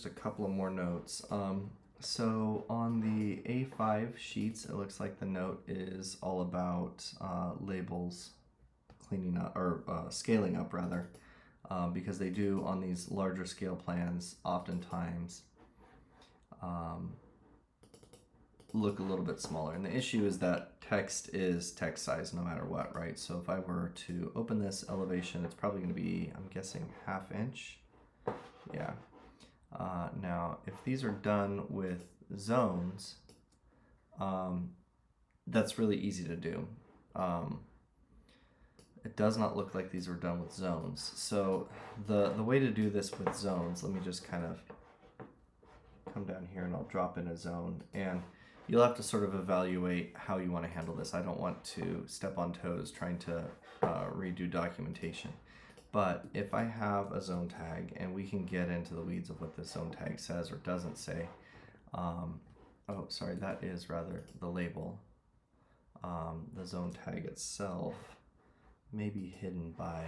a couple of more notes. So on the A5 sheets, it looks like the note is all about labels cleaning up, or scaling up rather, because they do on these larger scale plans oftentimes look a little bit smaller. And the issue is that text is text size no matter what, right? So if I were to open this elevation, it's probably going to be, I'm guessing, 1/2 inch. Yeah. Now, if these are done with zones, that's really easy to do. It does not look like these were done with zones. So the way to do this with zones, let me just kind of come down here and I'll drop in a zone, and you'll have to sort of evaluate how you want to handle this. I don't want to step on toes trying to redo documentation. But if I have a zone tag, and we can get into the weeds of what this zone tag says or doesn't say. Oh, sorry, that is rather the label. The zone tag itself may be hidden by,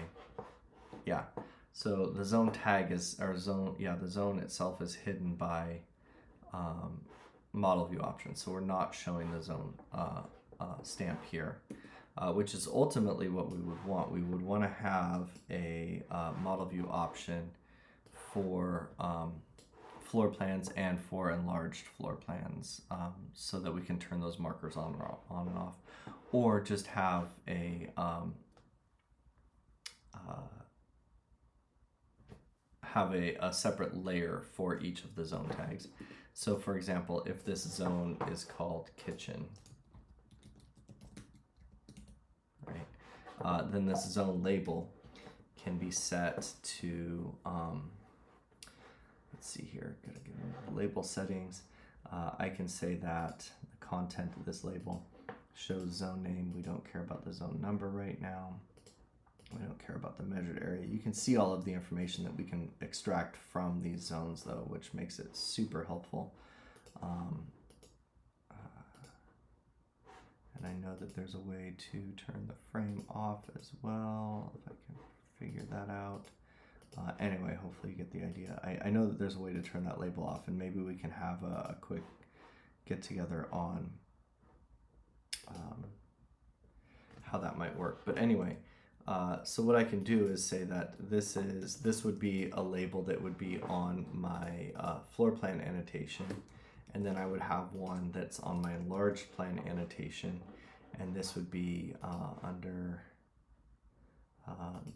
yeah. So the zone tag is, or zone, yeah, the zone itself is hidden by model view options. So we're not showing the zone stamp here. Which is ultimately what we would want. We would want to have a model view option for floor plans and for enlarged floor plans, so that we can turn those markers on and off, or just have a separate layer for each of the zone tags. So for example, if this zone is called kitchen, then this zone label can be set to, let's see here, gotta give me the label settings. I can say that the content of this label shows zone name. We don't care about the zone number right now. We don't care about the measured area. You can see all of the information that we can extract from these zones though, which makes it super helpful. And I know that there's a way to turn the frame off as well, if I can figure that out. Anyway, hopefully you get the idea. I know that there's a way to turn that label off, and maybe we can have a quick get together on how that might work. But anyway, so what I can do is say that this would be a label that would be on my floor plan annotation. And then I would have one that's on my enlarged plan annotation, and this would be under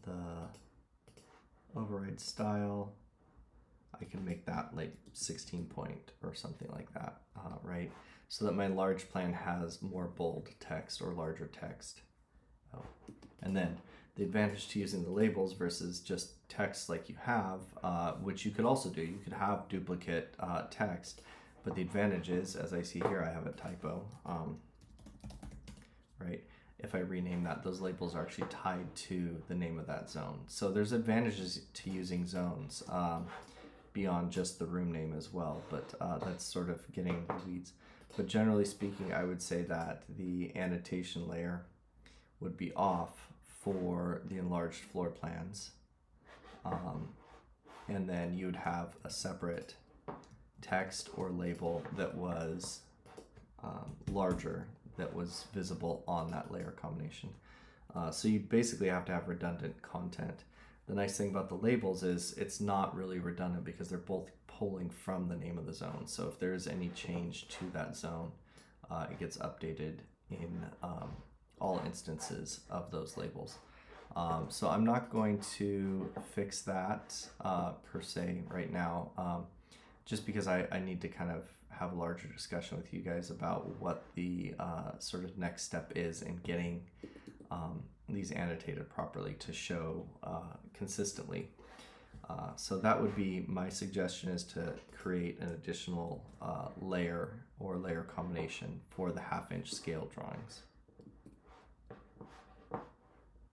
the override style. I can make that like 16 point or something like that, right? So that my large plan has more bold text or larger text. Oh. And then the advantage to using the labels versus just text like you have, which you could also do, you could have duplicate text. But the advantage is, as I see here, I have a typo, right? If I rename that, those labels are actually tied to the name of that zone. So there's advantages to using zones beyond just the room name as well, but that's sort of getting the weeds. But generally speaking, I would say that the annotation layer would be off for the enlarged floor plans. And then you would have a separate text or label that was larger, that was visible on that layer combination. So you basically have to have redundant content. The nice thing about the labels is it's not really redundant because they're both pulling from the name of the zone. So if there's any change to that zone, it gets updated in all instances of those labels. So I'm not going to fix that per se right now. Just because I need to kind of have a larger discussion with you guys about what the sort of next step is in getting these annotated properly to show consistently. So that would be my suggestion, is to create an additional layer or layer combination for the 1/2 inch scale drawings.